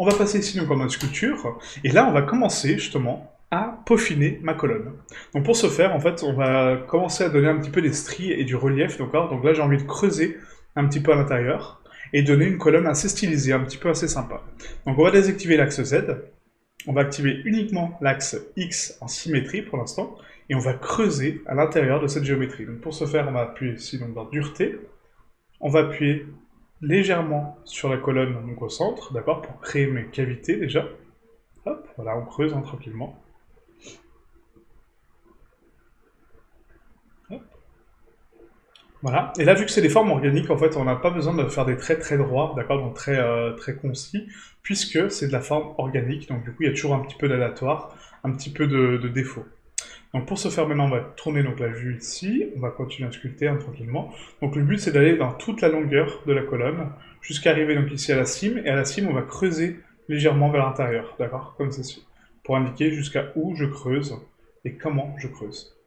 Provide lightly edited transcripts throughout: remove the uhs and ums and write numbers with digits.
On va passer ici donc en mode sculpture, et là on va commencer justement à peaufiner ma colonne. Donc pour ce faire, en fait, on va commencer à donner un petit peu des stries et du relief, d'accord. Donc là j'ai envie de creuser un petit peu à l'intérieur, et donner une colonne assez stylisée, un petit peu assez sympa. Donc on va désactiver l'axe Z, on va activer uniquement l'axe X en symétrie pour l'instant, et on va creuser à l'intérieur de cette géométrie. Donc pour ce faire, on va appuyer ici donc, dans Dureté, on va appuyer légèrement sur la colonne donc au centre, d'accord, pour créer mes cavités déjà. Hop, voilà, on creuse tranquillement. Hop. Voilà, et là vu que c'est des formes organiques, en fait, on n'a pas besoin de faire des traits très droits, d'accord, donc très concis, puisque c'est de la forme organique, donc du coup il y a toujours un petit peu d'aléatoire, un petit peu de défaut. Donc pour ce faire maintenant, on va tourner donc la vue ici, on va continuer à sculpter tranquillement. Donc le but c'est d'aller dans toute la longueur de la colonne, jusqu'à arriver donc ici à la cime, et à la cime on va creuser légèrement vers l'intérieur, d'accord, comme ceci, pour indiquer jusqu'à où je creuse et comment je creuse.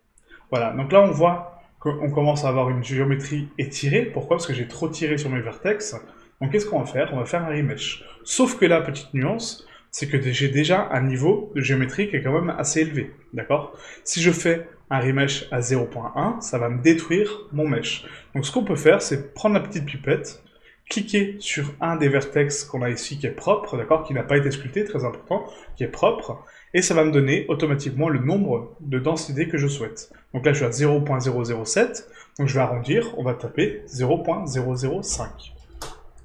Voilà, donc là on voit qu'on commence à avoir une géométrie étirée, pourquoi? Parce que j'ai trop tiré sur mes vertex. Donc qu'est-ce qu'on va faire? On va faire un remesh. Sauf que là, petite nuance, c'est que j'ai déjà un niveau de géométrie qui est quand même assez élevé, d'accord? Si je fais un remesh à 0.1, ça va me détruire mon mesh. Donc ce qu'on peut faire, c'est prendre la petite pipette, cliquer sur un des vertex qu'on a ici qui est propre, d'accord, qui n'a pas été sculpté, très important, qui est propre, et ça va me donner automatiquement le nombre de densités que je souhaite. Donc là, je suis à 0.007, donc je vais arrondir, on va taper 0.005.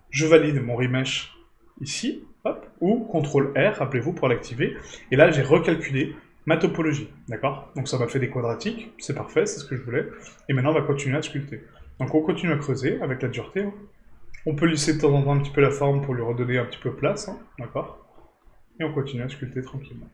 Je valide mon remesh ici, hop, ou CTRL R, rappelez-vous, pour l'activer, et là, j'ai recalculé ma topologie, d'accord? Donc ça m'a fait des quadratiques, c'est parfait, c'est ce que je voulais, et maintenant, on va continuer à sculpter. Donc on continue à creuser avec la dureté, hein. On peut lisser de temps en temps un petit peu la forme pour lui redonner un petit peu place, hein, d'accord? Et on continue à sculpter tranquillement.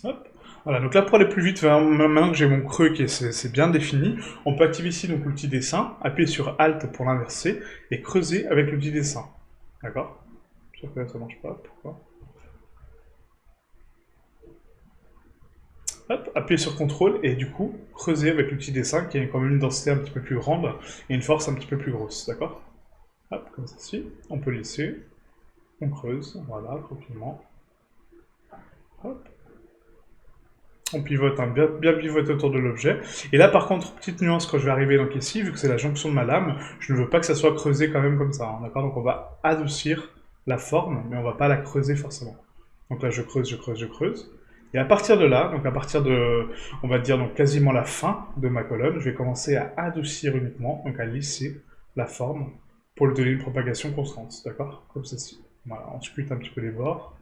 Hop. Voilà, donc là pour aller plus vite, maintenant que j'ai mon creux qui c'est bien défini, on peut activer ici donc l'outil dessin, appuyer sur Alt pour l'inverser, et creuser avec l'outil dessin. D'accord? Sauf que là ça marche pas, pourquoi? Hop, appuyez sur CTRL et du coup, creuser avec l'outil dessin qui a quand même une densité un petit peu plus grande et une force un petit peu plus grosse, d'accord? Hop, comme ceci, on peut lisser, on creuse, voilà, tranquillement. Hop. On pivote, hein, bien pivoter autour de l'objet. Et là, par contre, petite nuance, quand je vais arriver donc ici, vu que c'est la jonction de ma lame, je ne veux pas que ça soit creusé quand même comme ça, hein, d'accord? Donc on va adoucir la forme, mais on va pas la creuser forcément. Donc là, je creuse, je creuse, je creuse. Et à partir de là, donc à partir de, on va dire donc quasiment la fin de ma colonne, je vais commencer à adoucir uniquement, donc à lisser la forme pour lui donner une propagation constante, d'accord? Comme ceci. Voilà, on sculpte un petit peu les bords.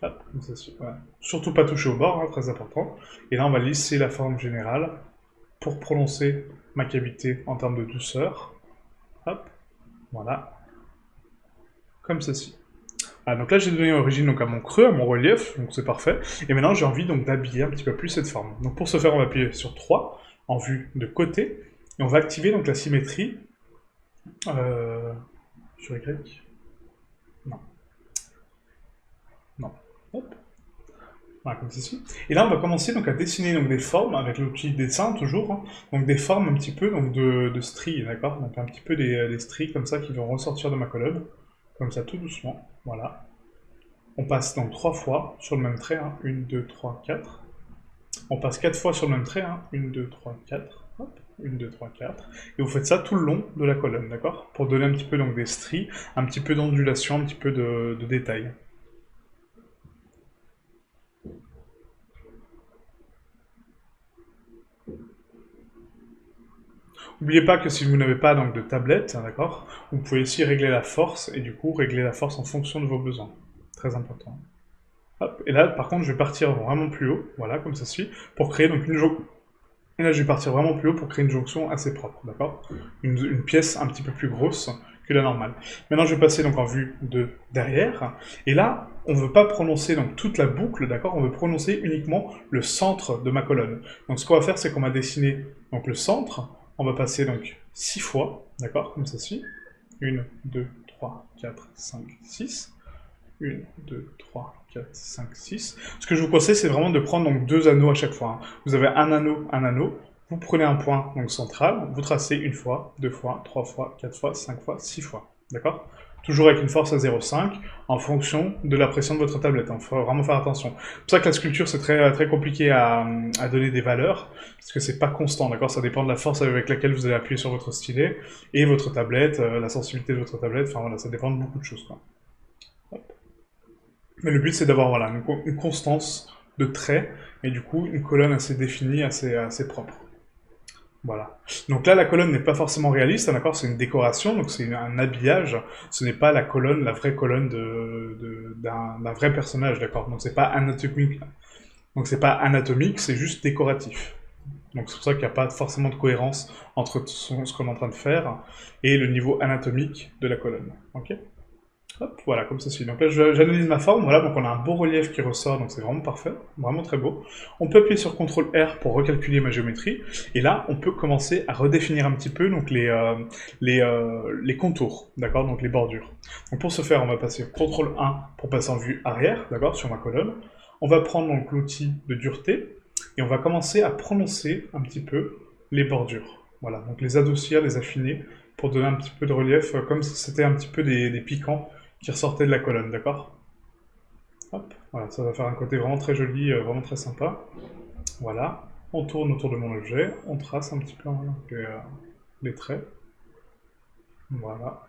Hop, comme ça, voilà. Surtout pas toucher au bord, hein, très important. Et là, on va lisser la forme générale pour prononcer ma cavité en termes de douceur. Hop, voilà, comme ceci. Ah, donc là, j'ai donné origine donc, à mon creux, à mon relief, donc c'est parfait. Et maintenant, j'ai envie donc d'habiller un petit peu plus cette forme. Donc pour ce faire, on va appuyer sur 3 en vue de côté, et on va activer donc la symétrie sur Y. Non. Non. Hop. Voilà, comme ceci. Et là, on va commencer donc à dessiner donc, des formes avec l'outil dessin toujours, hein. Donc des formes un petit peu donc, de stries, d'accord? Donc un petit peu des stries comme ça qui vont ressortir de ma colonne, comme ça tout doucement, voilà. On passe donc 3 fois sur le même trait, hein. 1, 2, 3, 4. On passe 4 fois sur le même trait, hein. 1, 2, 3, 4. Hop, 1, 2, 3, 4. Et vous faites ça tout le long de la colonne, d'accord? Pour donner un petit peu donc, des stries, un petit peu d'ondulation, un petit peu de détail. N'oubliez pas que si vous n'avez pas donc, de tablette, d'accord, vous pouvez aussi régler la force, et du coup régler la force en fonction de vos besoins. Très important. Hop, et là, par contre, je vais partir vraiment plus haut, voilà, comme ceci, pour créer donc une jonction. Et là, je vais partir vraiment plus haut pour créer une jonction assez propre, d'accord? Une pièce un petit peu plus grosse que la normale. Maintenant, je vais passer donc en vue de derrière, et là, on ne veut pas prononcer donc toute la boucle, d'accord? On veut prononcer uniquement le centre de ma colonne. Donc, ce qu'on va faire, c'est qu'on va dessiner donc le centre. On va passer donc 6 fois, d'accord? Comme ceci. 1, 2, 3, 4, 5, 6. 1, 2, 3, 4, 5, 6. Ce que je vous conseille, c'est vraiment de prendre donc 2 anneaux à chaque fois, hein. Vous avez un anneau. Vous prenez un point donc central, vous tracez une fois, 2 fois, 3 fois, 4 fois, 5 fois, 6 fois. D'accord? Toujours avec une force à 0,5 en fonction de la pression de votre tablette. Il faut vraiment faire attention. C'est pour ça que la sculpture, c'est très compliqué à donner des valeurs, parce que c'est pas constant, d'accord? Ça dépend de la force avec laquelle vous allez appuyer sur votre stylet, et votre tablette, la sensibilité de votre tablette, enfin voilà, ça dépend de beaucoup de choses, quoi. Mais le but, c'est d'avoir voilà, une constance de traits, et du coup, une colonne assez définie, assez propre. Voilà. Donc là, la colonne n'est pas forcément réaliste, hein, d'accord? C'est une décoration, donc c'est un habillage. Ce n'est pas la colonne, la vraie colonne d'un vrai personnage, d'accord? Donc c'est pas anatomique. Donc c'est pas anatomique, c'est juste décoratif. Donc c'est pour ça qu'il n'y a pas forcément de cohérence entre ce qu'on est en train de faire et le niveau anatomique de la colonne. Ok? Hop, voilà, comme ceci. Donc là, j'analyse ma forme, voilà, donc on a un beau relief qui ressort, donc c'est vraiment parfait, vraiment très beau. On peut appuyer sur CTRL R pour recalculer ma géométrie, et là, on peut commencer à redéfinir un petit peu donc les contours, d'accord, donc les bordures. Donc pour ce faire, on va passer CTRL 1 pour passer en vue arrière, d'accord, sur ma colonne. On va prendre donc l'outil de dureté, et on va commencer à prononcer un petit peu les bordures. Voilà, donc les adoucir, les affiner, pour donner un petit peu de relief, comme si c'était un petit peu des piquants qui ressortait de la colonne, d'accord? Hop, voilà, ça va faire un côté vraiment très joli, vraiment très sympa. Voilà, on tourne autour de mon objet, on trace un petit peu les traits. Voilà.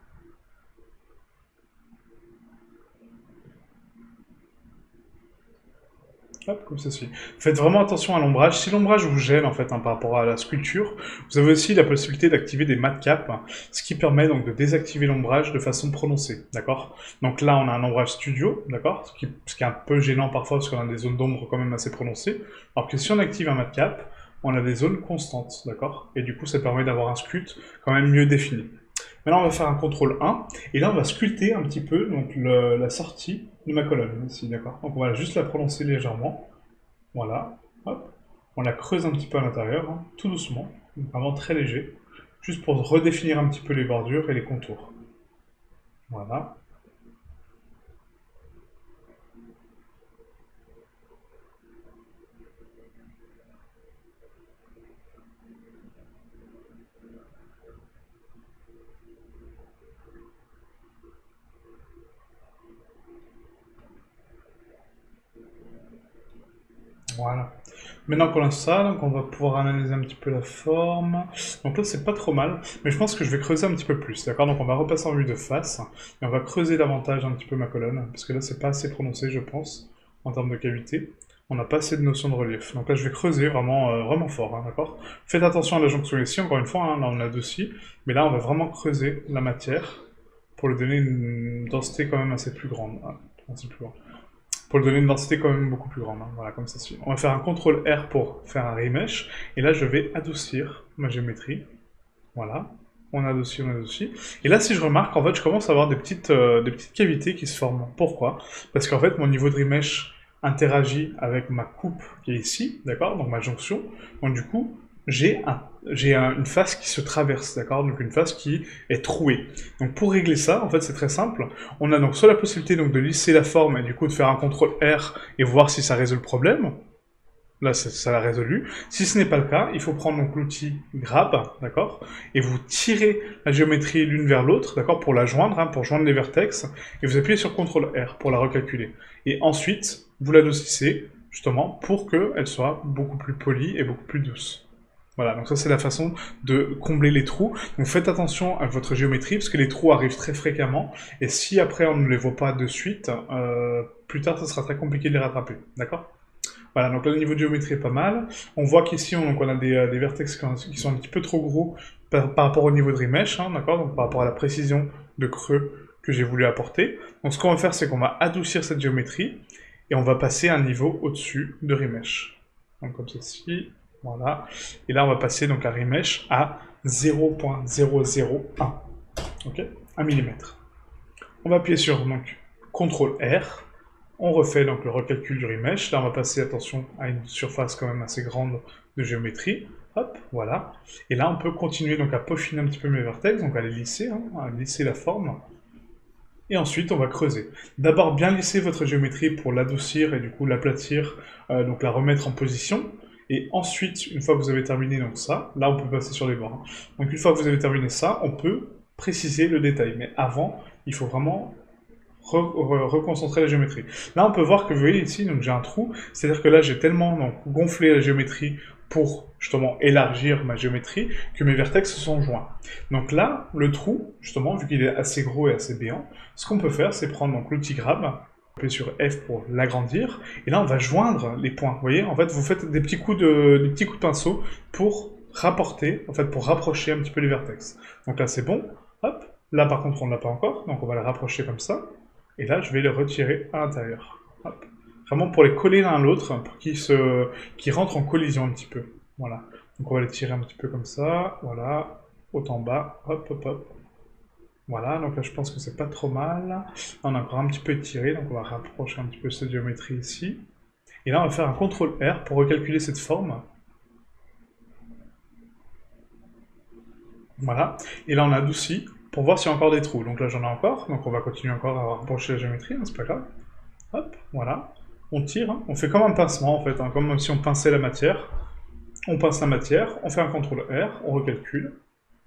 Hop, comme ceci. Faites vraiment attention à l'ombrage. Si l'ombrage vous gêne en fait, hein, par rapport à la sculpture, vous avez aussi la possibilité d'activer des matte caps, ce qui permet donc de désactiver l'ombrage de façon prononcée, d'accord? Donc là, on a un ombrage studio, d'accord? Ce qui est un peu gênant parfois parce qu'on a des zones d'ombre quand même assez prononcées. Alors que si on active un matte cap, on a des zones constantes, d'accord? Et du coup, ça permet d'avoir un sculpte quand même mieux défini. Maintenant, on va faire un CTRL 1, et là, on va sculpter un petit peu donc, la sortie de ma colonne, ici, d'accord? Donc, on va juste la prononcer légèrement. Voilà, hop. On la creuse un petit peu à l'intérieur, hein, tout doucement, vraiment très léger, juste pour redéfinir un petit peu les bordures et les contours. Voilà. Voilà. Maintenant qu'on a ça, donc on va pouvoir analyser un petit peu la forme. Donc là, c'est pas trop mal, mais je pense que je vais creuser un petit peu plus, d'accord? Donc on va repasser en vue de face, et on va creuser davantage un petit peu ma colonne, parce que là, c'est pas assez prononcé, je pense, en termes de cavité. On n'a pas assez de notion de relief. Donc là, je vais creuser vraiment, vraiment fort, hein, d'accord? Faites attention à la jonction ici, encore une fois, hein, là on a deux scies, mais là, on va vraiment creuser la matière pour lui donner une densité quand même assez plus grande. Ah, assez plus grande. Pour lui donner une densité quand même beaucoup plus grande, hein. Voilà, comme ça suit. On va faire un CTRL R pour faire un remesh, et là je vais adoucir ma géométrie. Voilà, on adoucit. Et là, si je remarque, en fait, je commence à avoir des petites cavités qui se forment. Pourquoi? Parce qu'en fait, mon niveau de remesh interagit avec ma coupe qui est ici, d'accord? Donc ma jonction. Donc du coup, une face qui se traverse, d'accord? Donc une face qui est trouée. Donc pour régler ça, en fait, c'est très simple. On a donc soit la possibilité donc, de lisser la forme et du coup de faire un CTRL R et voir si ça résout le problème. Là, ça l'a résolu. Si ce n'est pas le cas, il faut prendre donc l'outil Grab, d'accord? Et vous tirez la géométrie l'une vers l'autre, d'accord? Pour la joindre, hein, pour joindre les vertex. Et vous appuyez sur CTRL R pour la recalculer. Et ensuite, vous l'adoucissez, justement, pour qu'elle soit beaucoup plus polie et beaucoup plus douce. Voilà, donc ça c'est la façon de combler les trous. Donc faites attention à votre géométrie, parce que les trous arrivent très fréquemment, et si après on ne les voit pas de suite, plus tard ça sera très compliqué de les rattraper, d'accord? Voilà, donc là, le niveau de géométrie est pas mal. On voit qu'ici, on a des vertex qui sont un petit peu trop gros par rapport au niveau de remesh, hein, d'accord? Donc par rapport à la précision de creux que j'ai voulu apporter. Donc ce qu'on va faire, c'est qu'on va adoucir cette géométrie et on va passer un niveau au-dessus de remesh. Donc comme ceci, voilà. Et là, on va passer donc à remesh à 0.001, ok? 1 mm. On va appuyer sur donc CTRL R. On refait donc le recalcul du remesh. Là, on va passer, attention, à une surface quand même assez grande de géométrie. Hop, voilà. Et là, on peut continuer donc à peaufiner un petit peu mes vertex, donc à les lisser, hein, à lisser la forme. Et ensuite, on va creuser. D'abord, bien lisser votre géométrie pour l'adoucir et du coup l'aplatir, donc la remettre en position. Et ensuite, une fois que vous avez terminé donc ça, là on peut passer sur les bords, hein. Donc une fois que vous avez terminé ça, on peut préciser le détail. Mais avant, il faut vraiment reconcentrer la géométrie. Là, on peut voir que vous voyez ici, donc j'ai un trou, c'est-à-dire que là, j'ai tellement donc, gonflé la géométrie pour justement élargir ma géométrie que mes vertex se sont joints. Donc là, le trou, justement, vu qu'il est assez gros et assez béant, ce qu'on peut faire, c'est prendre donc l'outil grab, appuyer sur F pour l'agrandir, et là, on va joindre les points. Vous voyez, en fait, vous faites des petits coups de pinceau pour rapporter, en fait, pour rapprocher un petit peu les vertex. Donc là, c'est bon. Hop. Là, par contre, on ne l'a pas encore, donc on va le rapprocher comme ça. Et là, je vais les retirer à l'intérieur. Hop. Vraiment pour les coller l'un à l'autre, pour qu'ils rentrent en collision un petit peu. Voilà. Donc on va les tirer un petit peu comme ça. Voilà. Haut en bas. Hop, hop, hop. Voilà. Donc là, je pense que c'est pas trop mal. On a encore un petit peu étiré, donc on va rapprocher un petit peu cette géométrie ici. Et là, on va faire un CTRL R pour recalculer cette forme. Voilà. Et là, on adoucit pour voir s'il y a encore des trous. Donc là, j'en ai encore. Donc on va continuer encore à rapprocher la géométrie, hein, c'est pas grave. Hop, voilà. On tire, hein. On fait comme un pincement en fait, hein, comme si on pinçait la matière. On pince la matière, on fait un CTRL R, on recalcule,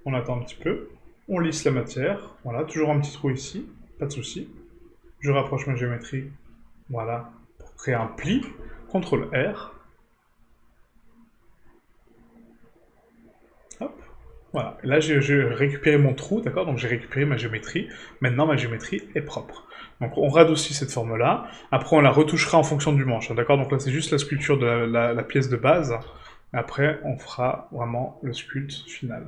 on attend un petit peu, on lisse la matière, voilà, toujours un petit trou ici, pas de souci. Je rapproche ma géométrie, voilà, pour créer un pli, CTRL R, hop, voilà. Et là j'ai récupéré mon trou, d'accord, donc j'ai récupéré ma géométrie, maintenant ma géométrie est propre. Donc on radoucit cette forme-là, après on la retouchera en fonction du manche, hein, d'accord, donc là c'est juste la sculpture de la pièce de base, après on fera vraiment le sculpte final.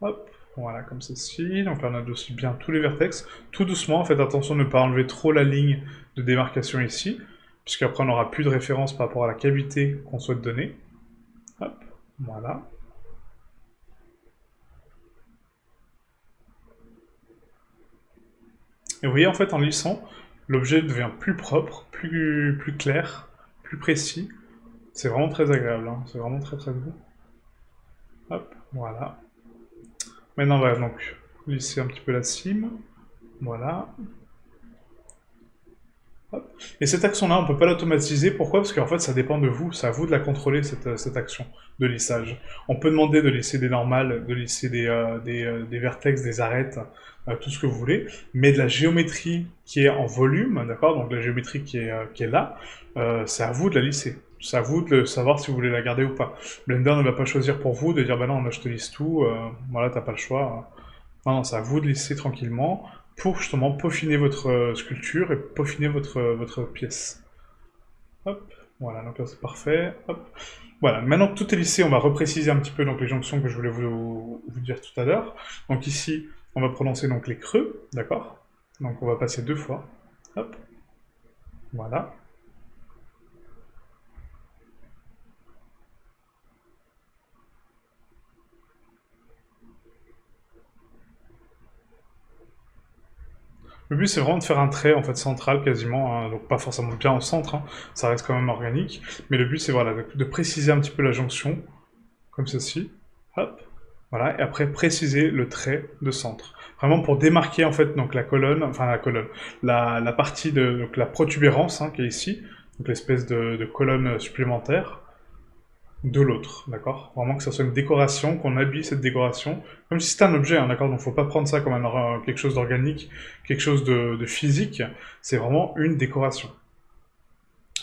Hop, voilà, comme ceci. Donc là, on adoucit bien tous les vertex. Tout doucement, faites attention de ne pas enlever trop la ligne de démarcation ici, puisqu'après, on n'aura plus de référence par rapport à la cavité qu'on souhaite donner. Hop, voilà. Et vous voyez, en fait, en lissant, l'objet devient plus propre, plus clair, plus précis. C'est vraiment très agréable, hein. C'est vraiment très très beau. Hop, voilà. Maintenant, on va donc lisser un petit peu la cime. Voilà. Hop. Et cette action-là, on ne peut pas l'automatiser. Pourquoi? Parce qu'en fait, ça dépend de vous. C'est à vous de la contrôler, cette action de lissage. On peut demander de lisser des normales, de lisser des vertex, des arêtes, tout ce que vous voulez. Mais de la géométrie qui est en volume, d'accord? Donc la géométrie qui est là, c'est à vous de la lisser. C'est à vous de savoir si vous voulez la garder ou pas. Blender ne va pas choisir pour vous de dire, bah non, là je te lisse tout, voilà, t'as pas le choix. Non, non, c'est à vous de lisser tranquillement pour justement peaufiner votre sculpture et peaufiner votre pièce. Hop, voilà, donc là c'est parfait. Hop. Voilà, maintenant que tout est lissé, on va repréciser un petit peu donc, les jonctions que je voulais vous dire tout à l'heure. Donc ici, on va prononcer donc les creux, d'accord? Donc on va passer 2 fois. Hop, voilà. Le but, c'est vraiment de faire un trait en fait central quasiment, hein, donc pas forcément bien au centre, hein, ça reste quand même organique, mais le but c'est voilà, de préciser un petit peu la jonction, comme ceci, hop, voilà, et après préciser le trait de centre. Vraiment pour démarquer en fait donc la colonne, enfin la colonne, la partie de donc, la protubérance hein, qui est ici, donc l'espèce de colonne supplémentaire, de l'autre, d'accord? Vraiment que ça soit une décoration, qu'on habille cette décoration, comme si c'était un objet, hein, d'accord? Donc faut pas prendre ça comme quelque chose d'organique, quelque chose de physique, c'est vraiment une décoration.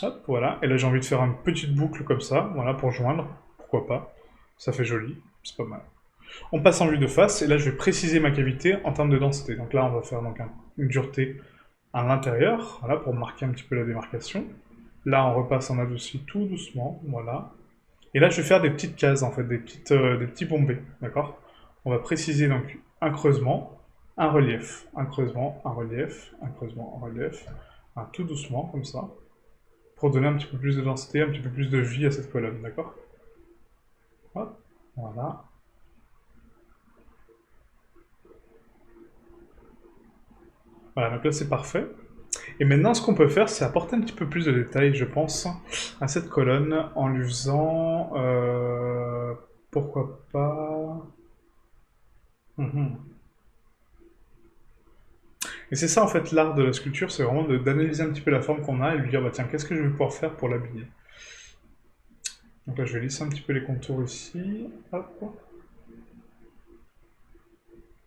Hop, voilà, et là j'ai envie de faire une petite boucle comme ça, voilà, pour joindre, pourquoi pas, ça fait joli, c'est pas mal. On passe en vue de face, et là je vais préciser ma cavité en termes de densité. Donc là on va faire donc une dureté à l'intérieur, voilà, pour marquer un petit peu la démarcation. Là on repasse en adouci tout doucement, voilà. Et là, je vais faire des petites cases, en fait, des petits bombés, d'accord? On va préciser donc un creusement, un relief, un creusement, un relief, un creusement, un relief, tout doucement, comme ça, pour donner un petit peu plus de densité, un petit peu plus de vie à cette colonne, d'accord? Hop, voilà. Voilà, donc là, c'est parfait. Et maintenant, ce qu'on peut faire, c'est apporter un petit peu plus de détails, je pense, à cette colonne en lui faisant... pourquoi pas... Et c'est ça en fait l'art de la sculpture, c'est vraiment d'analyser un petit peu la forme qu'on a et lui dire bah tiens qu'est-ce que je vais pouvoir faire pour l'habiller. Donc là je vais lisser un petit peu les contours ici. Hop.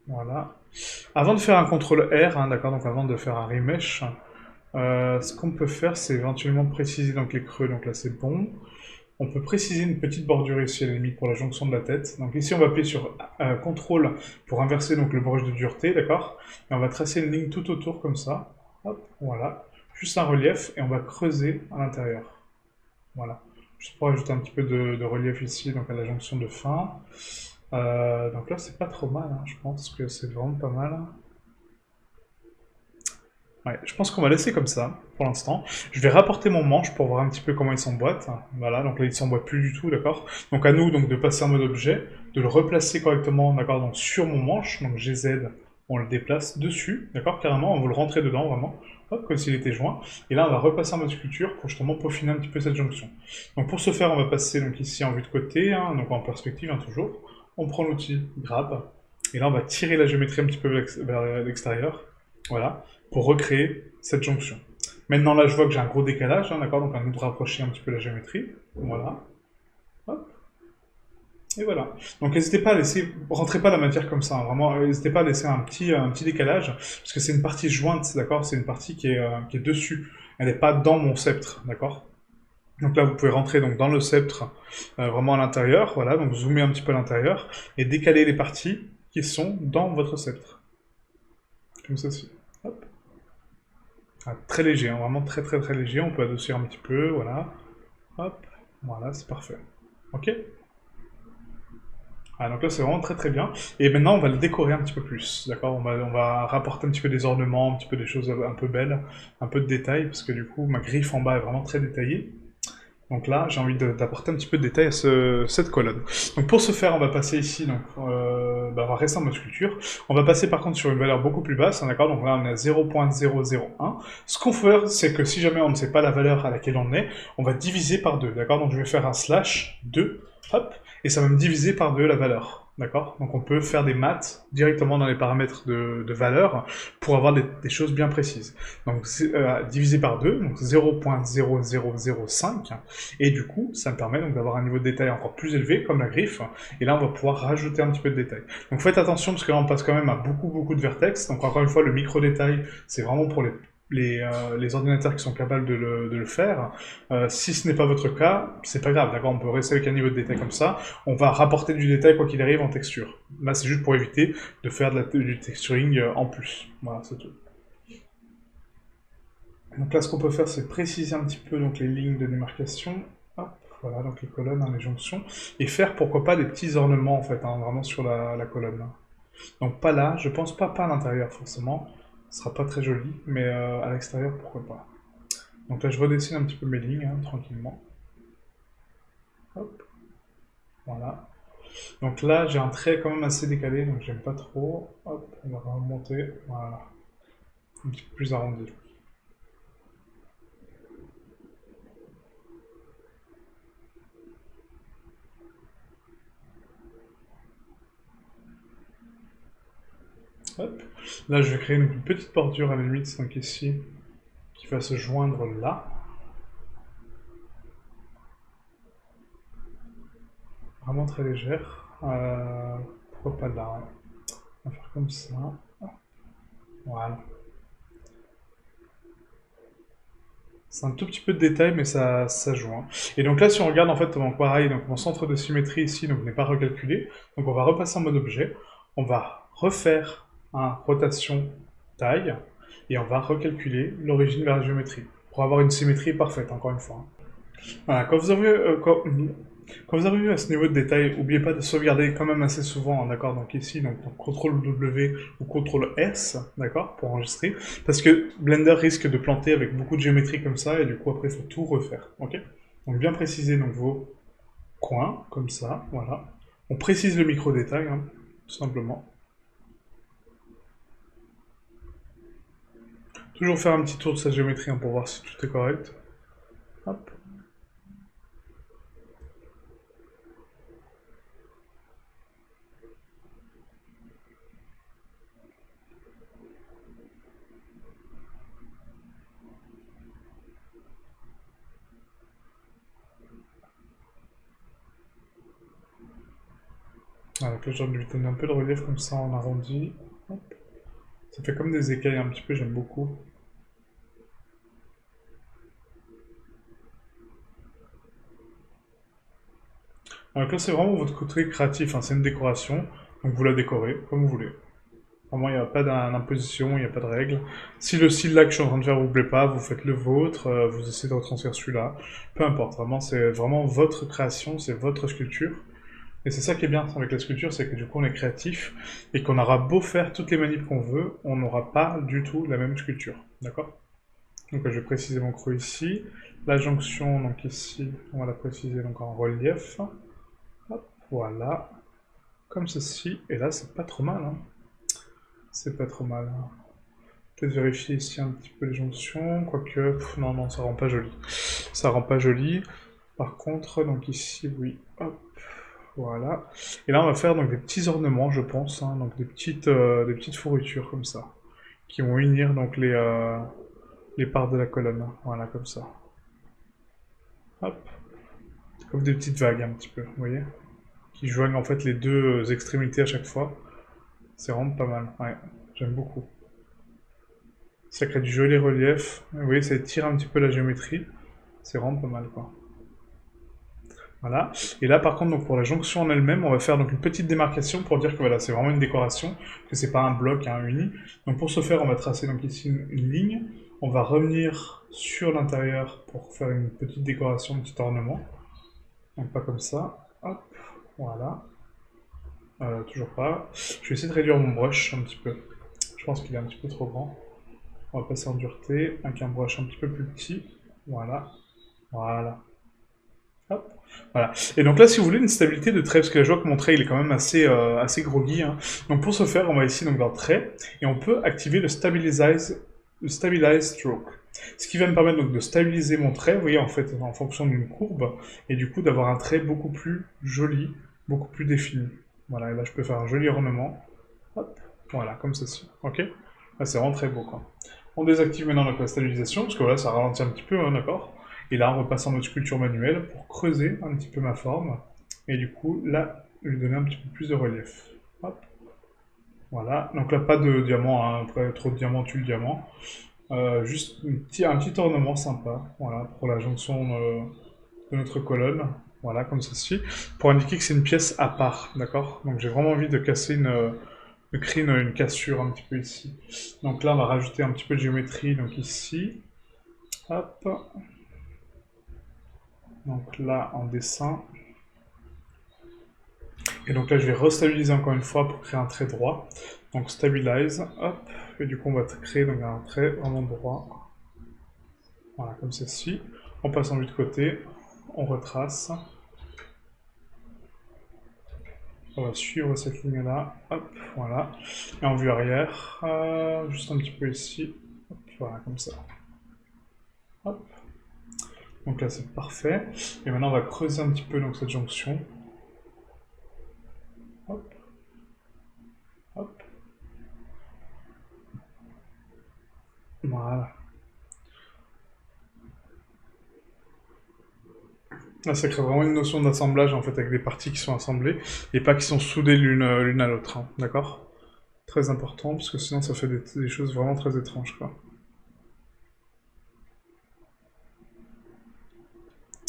Voilà. Avant de faire un CTRL R, hein, d'accord, donc avant de faire un remesh, ce qu'on peut faire c'est éventuellement préciser donc les creux, donc là c'est bon. On peut préciser une petite bordure ici à la limite pour la jonction de la tête. Donc ici on va appuyer sur CTRL pour inverser donc le brush de dureté, d'accord. Et on va tracer une ligne tout autour comme ça. Hop, voilà. Juste un relief et on va creuser à l'intérieur. Voilà. Juste pour ajouter un petit peu de relief ici, donc à la jonction de fin. Donc là c'est pas trop mal, hein. Je pense que c'est vraiment pas mal. Ouais, je pense qu'on va laisser comme ça, pour l'instant. Je vais rapporter mon manche pour voir un petit peu comment il s'emboîte. Voilà, donc là il s'emboîte plus du tout, d'accord. Donc à nous donc de passer en mode objet, de le replacer correctement, d'accord, donc sur mon manche, donc GZ, on le déplace dessus, d'accord, carrément, on veut le rentrer dedans vraiment, hop, comme s'il était joint. Et là on va repasser en mode sculpture pour justement peaufiner un petit peu cette jonction. Donc pour ce faire, on va passer donc ici en vue de côté, hein, donc en perspective, hein, toujours. On prend l'outil Grab, et là on va tirer la géométrie un petit peu vers l'extérieur. Voilà, pour recréer cette jonction. Maintenant là je vois que j'ai un gros décalage, hein, d'accord, donc à nous de rapprocher un petit peu la géométrie. Voilà. Hop. Et voilà. Donc n'hésitez pas à laisser, rentrez pas la matière comme ça, hein, vraiment, n'hésitez pas à laisser un petit décalage, parce que c'est une partie jointe, d'accord, c'est une partie qui est dessus, elle n'est pas dans mon sceptre, d'accord. Donc là vous pouvez rentrer donc dans le sceptre, vraiment à l'intérieur, voilà, donc zoomer un petit peu à l'intérieur, et décaler les parties qui sont dans votre sceptre. Comme ceci. Hop. Ah, très léger, hein, vraiment très très très léger, on peut adoucir un petit peu, voilà. Hop, voilà, c'est parfait. Ok. Ah, donc là c'est vraiment très très bien. Et maintenant on va le décorer un petit peu plus, d'accord, on va rapporter un petit peu des ornements, un petit peu des choses un peu belles, un peu de détails, parce que du coup ma griffe en bas est vraiment très détaillée. Donc là, j'ai envie d'apporter un petit peu de détail à cette colonne. Donc pour ce faire, on va passer ici, donc, on va rester en mode sculpture. On va passer par contre sur une valeur beaucoup plus basse, hein, d'accord. Donc là, on est à 0.001. Ce qu'on fait, c'est que si jamais on ne sait pas la valeur à laquelle on est, on va diviser par 2, d'accord. Donc je vais faire un slash 2, hop, et ça va me diviser par 2 la valeur. D'accord. Donc on peut faire des maths directement dans les paramètres de valeur pour avoir des choses bien précises. Donc divisé par 2, donc 0.0005, et du coup, ça me permet donc d'avoir un niveau de détail encore plus élevé, comme la griffe, et là on va pouvoir rajouter un petit peu de détail. Donc faites attention, parce que là on passe quand même à beaucoup de vertex, donc encore une fois, le micro-détail, c'est vraiment pour les ordinateurs qui sont capables de le faire. Si ce n'est pas votre cas, c'est pas grave, d'accord, on peut rester avec un niveau de détail comme ça, on va rapporter du détail quoi qu'il arrive en texture. Là c'est juste pour éviter de faire du texturing en plus. Voilà, c'est tout. Donc là, ce qu'on peut faire, c'est préciser un petit peu donc, les lignes de démarcation. Hop, voilà, donc les colonnes, hein, les jonctions. Et faire, pourquoi pas, des petits ornements, en fait, hein, vraiment sur la colonne. Donc pas là, je pense pas à l'intérieur, forcément. Ce sera pas très joli, mais à l'extérieur, pourquoi pas. Donc là, je redessine un petit peu mes lignes, hein, tranquillement. Hop, voilà. Donc là, j'ai un trait quand même assez décalé, donc j'aime pas trop. Hop, on va remonter, voilà. Un petit peu plus arrondi. Hop. Là, je vais créer une petite bordure à la limite, donc ici, qui va se joindre là. Vraiment très légère. Pourquoi pas là, ouais. On va faire comme ça. Voilà. C'est un tout petit peu de détail, mais ça joue, hein. Et donc là, si on regarde, en fait, donc pareil, donc mon centre de symétrie ici donc n'est pas recalculé. Donc on va repasser en mode objet. On va refaire un rotation taille. Et on va recalculer l'origine vers la géométrie. Pour avoir une symétrie parfaite, encore une fois, hein. Voilà, quand vous arrivez à ce niveau de détail, n'oubliez pas de sauvegarder quand même assez souvent, hein, d'accord, donc ici, donc CTRL W ou CTRL S, d'accord, pour enregistrer, parce que Blender risque de planter avec beaucoup de géométrie comme ça, et du coup après il faut tout refaire, ok. Donc bien préciser donc vos coins, comme ça, voilà. On précise le micro-détail, hein, tout simplement. Toujours faire un petit tour de sa géométrie, hein, pour voir si tout est correct. Hop. Voilà, donc là j'ai envie de lui donner un peu de relief comme ça en arrondi. Hop. Ça fait comme des écailles un petit peu, j'aime beaucoup. Donc là c'est vraiment votre côté créatif, hein, c'est une décoration, donc vous la décorez comme vous voulez. Vraiment, il n'y a pas d'imposition, il n'y a pas de règle. Si le style là que je suis en train de faire vous plaît pas, vous faites le vôtre, vous essayez de retranscrire celui-là. Peu importe, vraiment, c'est vraiment votre création, c'est votre sculpture. Et c'est ça qui est bien avec la sculpture, c'est que du coup on est créatif et qu'on aura beau faire toutes les manips qu'on veut, on n'aura pas du tout la même sculpture. D'accord? Donc je vais préciser mon creux ici. La jonction, donc ici, on va la préciser donc en relief. Hop, voilà. Comme ceci. Et là, c'est pas trop mal, hein. C'est pas trop mal. Peut-être vérifier ici un petit peu les jonctions, quoique, non, non, ça rend pas joli. Ça rend pas joli. Par contre, donc ici, oui, hop, voilà. Et là, on va faire donc des petits ornements, je pense, hein, donc des petites fourrutures comme ça, qui vont unir donc les parts de la colonne, voilà, comme ça. Hop, comme des petites vagues un petit peu, vous voyez, qui joignent en fait les deux extrémités à chaque fois. C'est vraiment pas mal, ouais, j'aime beaucoup. Ça crée du joli relief. Vous voyez, ça étire un petit peu la géométrie. C'est vraiment pas mal, quoi. Voilà. Et là, par contre, donc pour la jonction en elle-même, on va faire donc une petite démarcation pour dire que voilà, c'est vraiment une décoration, que c'est pas un bloc hein, uni. Donc pour ce faire, on va tracer donc ici une ligne. On va revenir sur l'intérieur pour faire une petite décoration, un petit ornement. Donc pas comme ça. Hop, voilà. Toujours pas. Je vais essayer de réduire mon brush un petit peu. Je pense qu'il est un petit peu trop grand. On va passer en dureté avec un brush un petit peu plus petit. Voilà. Voilà. Hop. Voilà. Et donc là, si vous voulez une stabilité de trait, parce que je vois que mon trait il est quand même assez groggy, hein. Donc pour ce faire, on va ici donc dans trait, et on peut activer le Stabilize Stroke. Ce qui va me permettre donc de stabiliser mon trait, vous voyez, en fait, en fonction d'une courbe, et du coup d'avoir un trait beaucoup plus joli, beaucoup plus défini. Voilà, et là je peux faire un joli ornement. Hop. Voilà, comme ceci. Ok. Là c'est vraiment très beau, quoi. On désactive maintenant donc la stabilisation, parce que voilà, ça ralentit un petit peu, hein, d'accord. Et là, on repasse en mode sculpture manuelle pour creuser un petit peu ma forme. Et du coup, là, lui donner un petit peu plus de relief. Hop. Voilà. Donc là, pas de diamant, hein. Après, trop de diamant tue le diamant. Juste un petit ornement sympa, voilà, pour la jonction de notre colonne. Voilà, comme ceci. Pour indiquer que c'est une pièce à part, d'accord. Donc j'ai vraiment envie de casser de créer une cassure un petit peu ici. Donc là, on va rajouter un petit peu de géométrie, donc ici. Hop. Donc là, en dessin. Et donc là, je vais restabiliser encore une fois pour créer un trait droit. Donc stabilize, hop. Et du coup, on va créer donc, un trait vraiment droit. Voilà, comme ceci. On passe en vue de côté. On retrace. On va suivre cette ligne-là. Hop, voilà. Et en vue arrière, juste un petit peu ici. Hop, voilà, comme ça. Hop. Donc là, c'est parfait. Et maintenant, on va creuser un petit peu donc, cette jonction. Hop. Hop. Voilà. Là, ça crée vraiment une notion d'assemblage en fait avec des parties qui sont assemblées et pas qui sont soudées l'une à l'autre, hein, d'accord? Très important parce que sinon ça fait des choses vraiment très étranges quoi.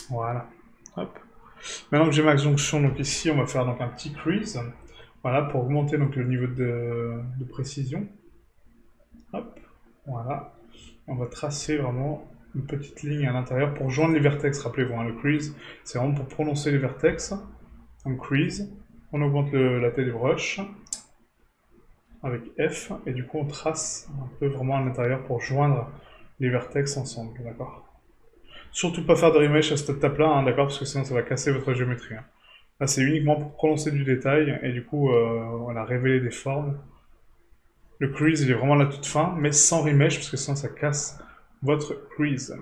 Voilà. Hop. Maintenant que j'ai ma jonction, donc ici on va faire donc un petit crease, voilà pour augmenter donc le niveau de précision. Hop. Voilà. On va tracer vraiment une petite ligne à l'intérieur pour joindre les vertex. Rappelez-vous, hein, le crease, c'est vraiment pour prononcer les vertex. On crease, on augmente la taille du brush avec F, et du coup on trace un peu vraiment à l'intérieur pour joindre les vertex ensemble, d'accord? Surtout pas faire de remesh à cette étape-là, hein, d'accord? Parce que sinon ça va casser votre géométrie, hein. Là c'est uniquement pour prononcer du détail, et du coup on a révélé des formes. Le crease il est vraiment à la toute fin, mais sans remesh, parce que sinon ça casse votre crease.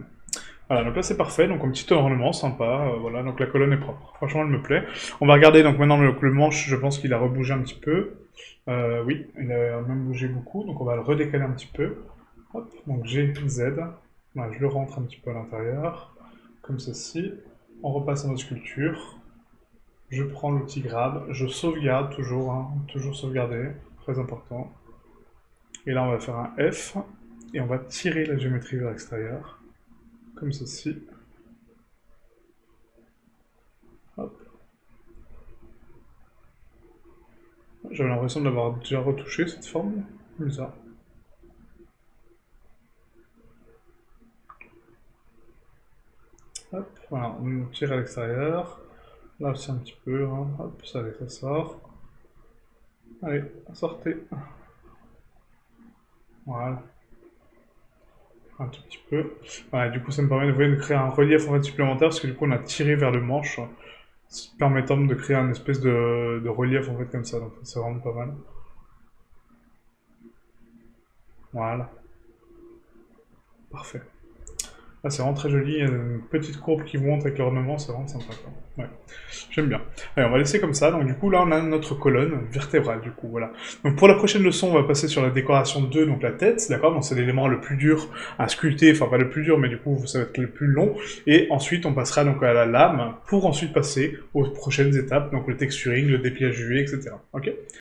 Voilà, donc là c'est parfait, donc un petit ornement sympa, voilà, donc la colonne est propre. Franchement, elle me plaît. On va regarder donc maintenant le manche, je pense qu'il a rebougé un petit peu. Oui, il a même bougé beaucoup, donc on va le redécaler un petit peu. Hop, donc G, Z. Voilà, je le rentre un petit peu à l'intérieur, comme ceci. On repasse à notre sculpture. Je prends l'outil grab, je sauvegarde toujours, hein, toujours sauvegarder, très important. Et là on va faire un F, et on va tirer la géométrie vers l'extérieur, comme ceci. Hop. J'avais l'impression de l'avoir déjà retouché cette forme, bizarre. Hop, voilà, on tire à l'extérieur. Là aussi un petit peu, hein. Hop, ça allez, ça sort. Allez, sortez. Voilà. Un tout petit peu. Voilà, du coup ça me permet de créer un relief en fait, supplémentaire parce que du coup on a tiré vers le manche, permettant de créer un espèce de relief en fait comme ça, donc c'est vraiment pas mal. Voilà, parfait. Là, c'est vraiment très joli, il y a une petite courbe qui monte avec l'ornement, c'est vraiment sympa, quoi. Ouais, j'aime bien. Allez, on va laisser comme ça, donc du coup là on a notre colonne vertébrale, du coup, voilà. Donc pour la prochaine leçon, on va passer sur la décoration 2, donc la tête, d'accord, donc c'est l'élément le plus dur à sculpter, enfin pas le plus dur, mais du coup ça va être le plus long, et ensuite on passera donc à la lame, pour ensuite passer aux prochaines étapes, donc le texturing, le dépliage UV, etc. Ok.